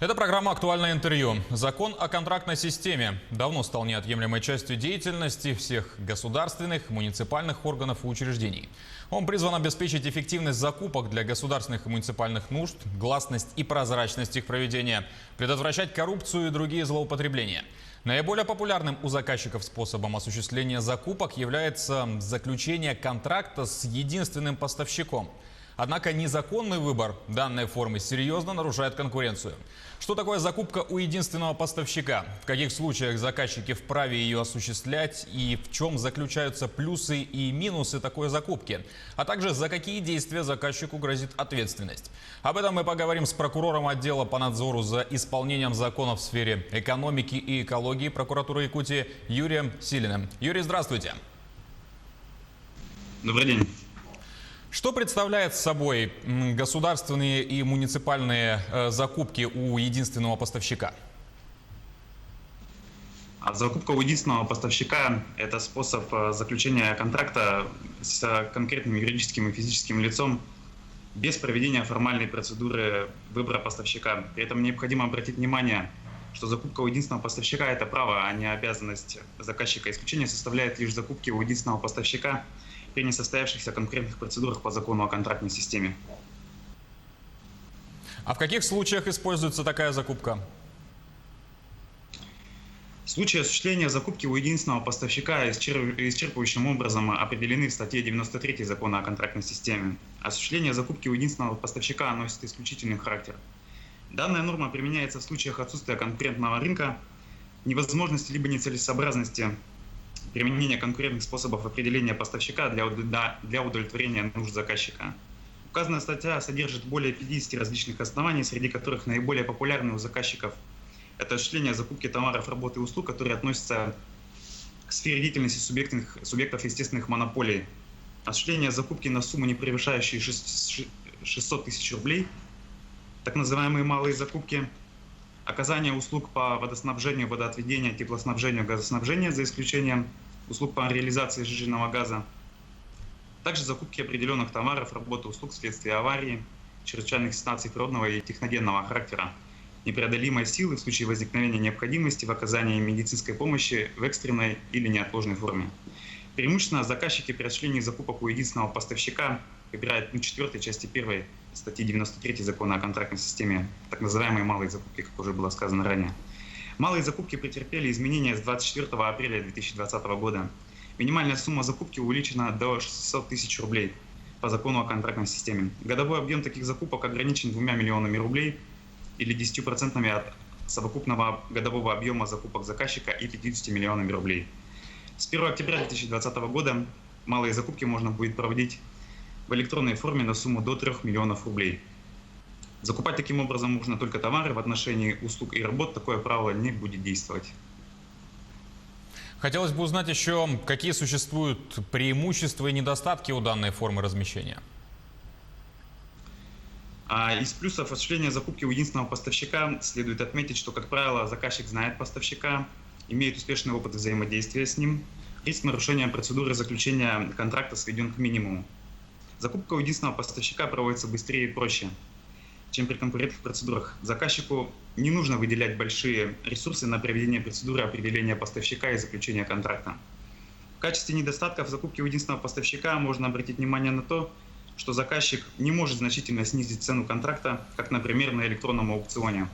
Это программа «Актуальное интервью». Закон о контрактной системе давно стал неотъемлемой частью деятельности всех государственных, муниципальных органов и учреждений. Он призван обеспечить эффективность закупок для государственных и муниципальных нужд, гласность и прозрачность их проведения, предотвращать коррупцию и другие злоупотребления. Наиболее популярным у заказчиков способом осуществления закупок является заключение контракта с единственным поставщиком. Однако незаконный выбор данной формы серьезно нарушает конкуренцию. Что такое закупка у единственного поставщика? В каких случаях заказчики вправе ее осуществлять? И в чем заключаются плюсы и минусы такой закупки? А также за какие действия заказчику грозит ответственность? Об этом мы поговорим с прокурором отдела по надзору за исполнением законов в сфере экономики и экологии прокуратуры Якутии Юрием Силиным. Юрий, здравствуйте. Добрый день. Что представляет собой государственные и муниципальные закупки у единственного поставщика? Закупка у единственного поставщика – это способ заключения контракта с конкретным юридическим и физическим лицом без проведения формальной процедуры выбора поставщика. При этом необходимо обратить внимание, что закупка у единственного поставщика – это право, а не обязанность заказчика. Исключение составляет лишь закупки у единственного поставщика при несостоявшихся конкурентных процедурах по закону о контрактной системе. А в каких случаях используется такая закупка? Случаи осуществления закупки у единственного поставщика исчерпывающим образом определены в статье 93 Закона о контрактной системе. Осуществление закупки у единственного поставщика носит исключительный характер. Данная норма применяется в случаях отсутствия конкурентного рынка, невозможности либо нецелесообразности применения конкурентных способов определения поставщика для удовлетворения нужд заказчика. Указанная статья содержит более 50 различных оснований, среди которых наиболее популярны у заказчиков – это осуществление закупки товаров, работ и услуг, которые относятся к сфере деятельности субъектов естественных монополий, осуществление закупки на сумму, не превышающую 600 тысяч рублей, так называемые малые закупки, оказание услуг по водоснабжению, водоотведению, теплоснабжению, газоснабжению, за исключением услуг по реализации сжиженного газа. Также закупки определенных товаров, работ и услуг вследствие аварии, чрезвычайных ситуаций природного и техногенного характера, непреодолимой силы в случае возникновения необходимости в оказании медицинской помощи в экстренной или неотложной форме. Преимущественно заказчики при осуществлении закупок у единственного поставщика выбирают пункт 4 части 1 статьи 93 Закона о контрактной системе, так называемые малые закупки, как уже было сказано ранее. Малые закупки претерпели изменения с 24 апреля 2020 года. Минимальная сумма закупки увеличена до 600 тысяч рублей по Закону о контрактной системе. Годовой объем таких закупок ограничен 2 миллионами рублей или 10% от совокупного годового объема закупок заказчика и 50 миллионами рублей. С 1 октября 2020 года малые закупки можно будет проводить в электронной форме на сумму до 3 миллионов рублей. Закупать таким образом можно только товары. В отношении услуг и работ такое правило не будет действовать. Хотелось бы узнать еще, какие существуют преимущества и недостатки у данной формы размещения. Из плюсов осуществления закупки у единственного поставщика следует отметить, что, как правило, заказчик знает поставщика, имеет успешный опыт взаимодействия с ним, риск нарушения процедуры заключения контракта сведен к минимуму. Закупка у единственного поставщика проводится быстрее и проще, чем при конкурентных процедурах. Заказчику не нужно выделять большие ресурсы на проведение процедуры определения поставщика и заключения контракта. В качестве недостатков закупки у единственного поставщика можно обратить внимание на то, что заказчик не может значительно снизить цену контракта, как, например, на электронном аукционе.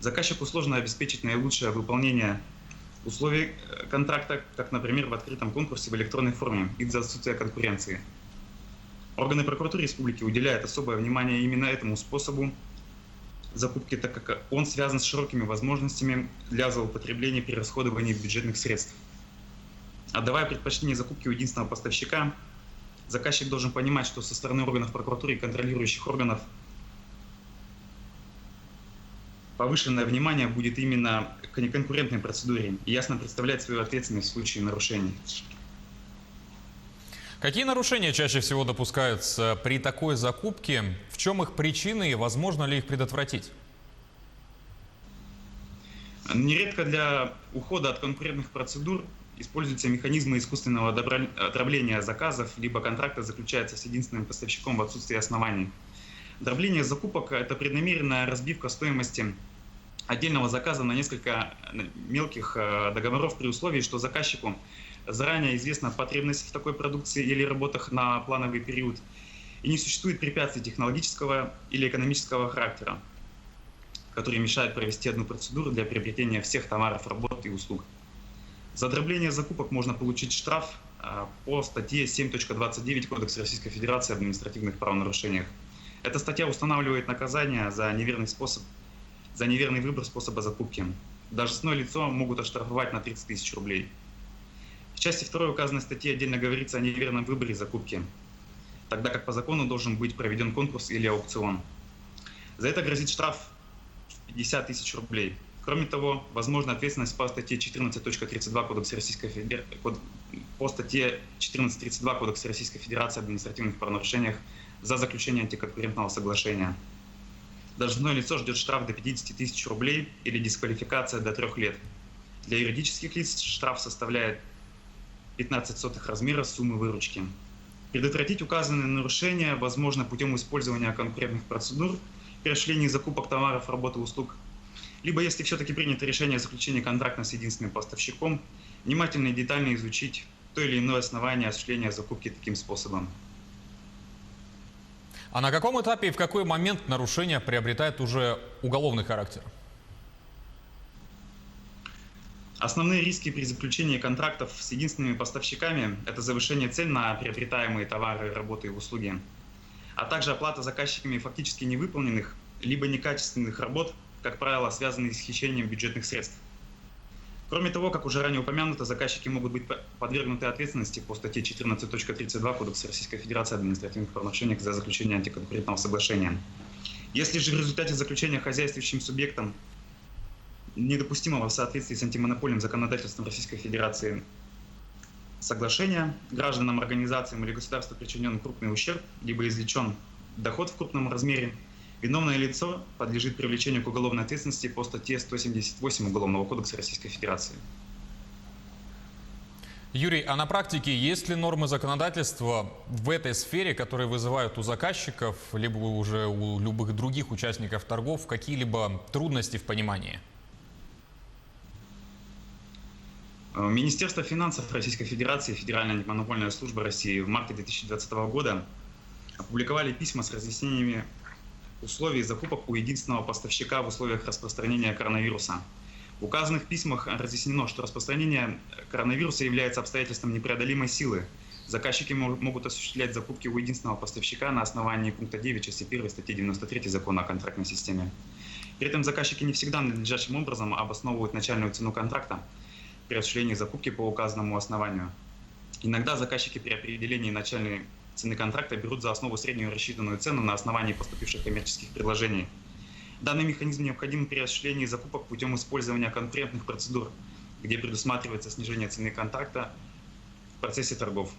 Заказчику сложно обеспечить наилучшее выполнение условий контракта, как, например, в открытом конкурсе в электронной форме из-за отсутствия конкуренции. Органы прокуратуры республики уделяют особое внимание именно этому способу закупки, так как он связан с широкими возможностями для злоупотребления при расходовании бюджетных средств. Отдавая предпочтение закупке у единственного поставщика, заказчик должен понимать, что со стороны органов прокуратуры и контролирующих органов повышенное внимание будет именно к неконкурентной процедуре и ясно представлять свою ответственность в случае нарушений. Какие нарушения чаще всего допускаются при такой закупке? В чем их причины и возможно ли их предотвратить? Нередко для ухода от конкурентных процедур используются механизмы искусственного отравления заказов, либо контракты заключаются с единственным поставщиком в отсутствии оснований. Дробление закупок – это преднамеренная разбивка стоимости отдельного заказа на несколько мелких договоров при условии, что заказчику заранее известна потребность в такой продукции или работах на плановый период, и не существует препятствий технологического или экономического характера, которые мешают провести одну процедуру для приобретения всех товаров, работ и услуг. За дробление закупок можно получить штраф по статье 7.29 Кодекса Российской Федерации об административных правонарушениях. Эта статья устанавливает наказание за неверный выбор способа закупки. Должностное лицо могут оштрафовать на 30 тысяч рублей. В части 2 указанной статьи отдельно говорится о неверном выборе закупки, тогда как по закону должен быть проведен конкурс или аукцион. За это грозит штраф в 50 тысяч рублей. Кроме того, возможна ответственность по статье 14.32 Кодекса Российской Федерации об административных правонарушениях за заключение антиконкурентного соглашения. Должностное лицо ждет штраф до 50 тысяч рублей или дисквалификация до 3 лет. Для юридических лиц штраф составляет 0,15 размера суммы выручки. Предотвратить указанные нарушения возможно путем использования конкурентных процедур при осуществлении закупок товаров, работ и услуг, либо, если все-таки принято решение о заключении контракта с единственным поставщиком, внимательно и детально изучить то или иное основание осуществления закупки таким способом. А на каком этапе и в какой момент нарушение приобретает уже уголовный характер? Основные риски при заключении контрактов с единственными поставщиками – это завышение цен на приобретаемые товары, работы и услуги, а также оплата заказчиками фактически невыполненных либо некачественных работ, как правило, связанные с хищением бюджетных средств. Кроме того, как уже ранее упомянуто, заказчики могут быть подвергнуты ответственности по статье 14.32 Кодекса Российской Федерации об административных правонарушениях за заключение антиконкурентного соглашения. Если же в результате заключения хозяйствующим субъектом недопустимого в соответствии с антимонопольным законодательством Российской Федерации соглашения гражданам, организациям или государству причинен крупный ущерб, либо извлечен доход в крупном размере, виновное лицо подлежит привлечению к уголовной ответственности по статье 178 Уголовного кодекса Российской Федерации. Юрий, а на практике есть ли нормы законодательства в этой сфере, которые вызывают у заказчиков, либо уже у любых других участников торгов какие-либо трудности в понимании? Министерство финансов Российской Федерации и Федеральная антимонопольная служба России в марте 2020 года опубликовали письма с разъяснениями условий закупок у единственного поставщика в условиях распространения коронавируса. В указанных письмах разъяснено, что распространение коронавируса является обстоятельством непреодолимой силы. Заказчики могут осуществлять закупки у единственного поставщика на основании пункта 9 части 1 статьи 93 Закона о контрактной системе. При этом заказчики не всегда надлежащим образом обосновывают начальную цену контракта при осуществлении закупки по указанному основанию. Иногда заказчики при определении начальной цены контракта берут за основу среднюю рассчитанную цену на основании поступивших коммерческих предложений. Данный механизм необходим при осуществлении закупок путем использования конкурентных процедур, где предусматривается снижение цены контракта в процессе торгов.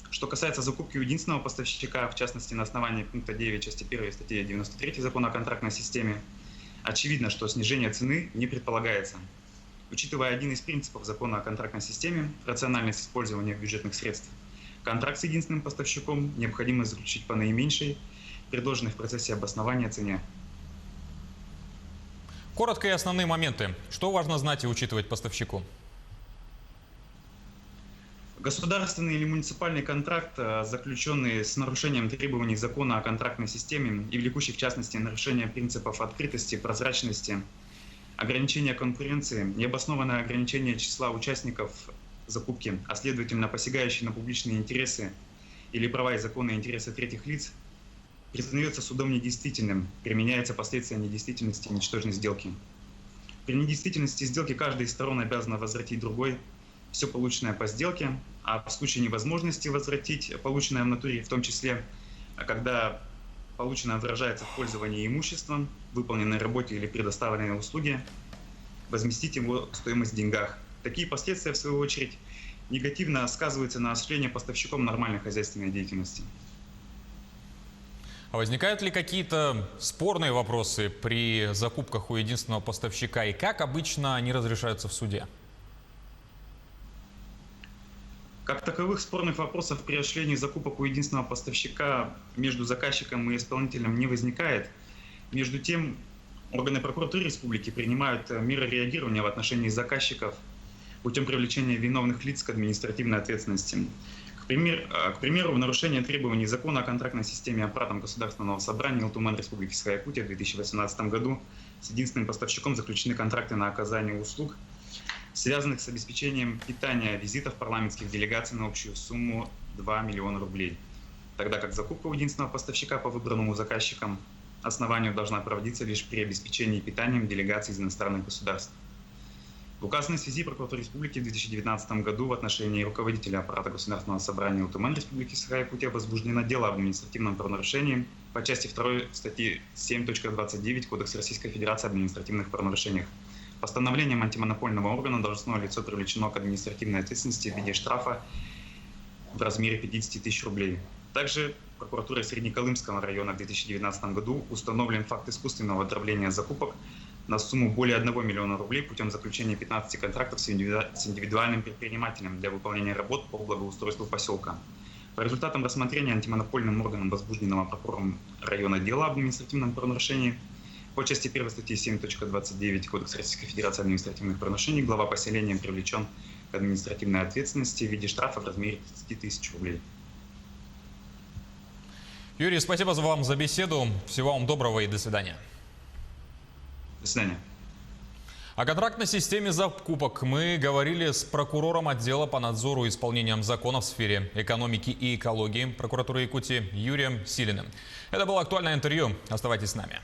Что касается закупки у единственного поставщика, в частности на основании пункта 9 части 1 статьи 93 Закона о контрактной системе, очевидно, что снижение цены не предполагается. Учитывая один из принципов Закона о контрактной системе – рациональность использования бюджетных средств, контракт с единственным поставщиком необходимо заключить по наименьшей, предложенной в процессе обоснования цене. Коротко и основные моменты. Что важно знать и учитывать поставщику? Государственный или муниципальный контракт, заключенный с нарушением требований Закона о контрактной системе и влекущий в частности нарушение принципов открытости, прозрачности, ограничение конкуренции, необоснованное ограничение числа участников закупки, а следовательно посягающий на публичные интересы или права и законные интересы третьих лиц, признается судом недействительным, применяется последствия недействительности и ничтожной сделки. При недействительности сделки каждая из сторон обязана возвратить другой все полученное по сделке, а в случае невозможности возвратить полученное в натуре, в том числе, когда полученное выражается в пользовании имуществом, выполненной работе или предоставленной услуге, возместить его стоимость в деньгах. Такие последствия, в свою очередь, негативно сказываются на осуществлении поставщиком нормальной хозяйственной деятельности. А возникают ли какие-то спорные вопросы при закупках у единственного поставщика и как обычно они разрешаются в суде? Как таковых спорных вопросов при осуществлении закупок у единственного поставщика между заказчиком и исполнителем не возникает. Между тем, органы прокуратуры республики принимают меры реагирования в отношении заказчиков путем привлечения виновных лиц к административной ответственности. К примеру, в нарушение требований закона о контрактной системе аппаратом Государственного собрания Илтуман Республики Саха-Якутия в 2018 году с единственным поставщиком заключены контракты на оказание услуг, связанных с обеспечением питания визитов парламентских делегаций на общую сумму 2 миллиона рублей, тогда как закупка у единственного поставщика по выбранному заказчикам основанию должна проводиться лишь при обеспечении питанием делегаций из иностранных государств. В указанной связи прокуратура республики в 2019 году в отношении руководителя аппарата Государственного собрания Илтуман Республики Саха-Якутия возбуждено дело об административном правонарушении по части 2 статьи 7.29 Кодекса Российской Федерации об административных правонарушениях. Постановлением антимонопольного органа должностное лицо привлечено к административной ответственности в виде штрафа в размере 50 тысяч рублей. Также прокуратурой Среднеколымского района в 2019 году установлен факт искусственного дробления закупок на сумму более 1 миллиона рублей путем заключения 15 контрактов с индивидуальным предпринимателем для выполнения работ по благоустройству поселка. По результатам рассмотрения антимонопольным органом возбужденного прокурором района дела об административном правонарушении по части 1 статьи 7.29 Кодекса Российской Федерации административных правонарушений глава поселения привлечен к административной ответственности в виде штрафа в размере 30 тысяч рублей. Юрий, спасибо вам за беседу. Всего вам доброго и до свидания. До свидания. О контрактной системе закупок мы говорили с прокурором отдела по надзору исполнением законов в сфере экономики и экологии прокуратуры Якутии Юрием Силиным. Это было актуальное интервью. Оставайтесь с нами.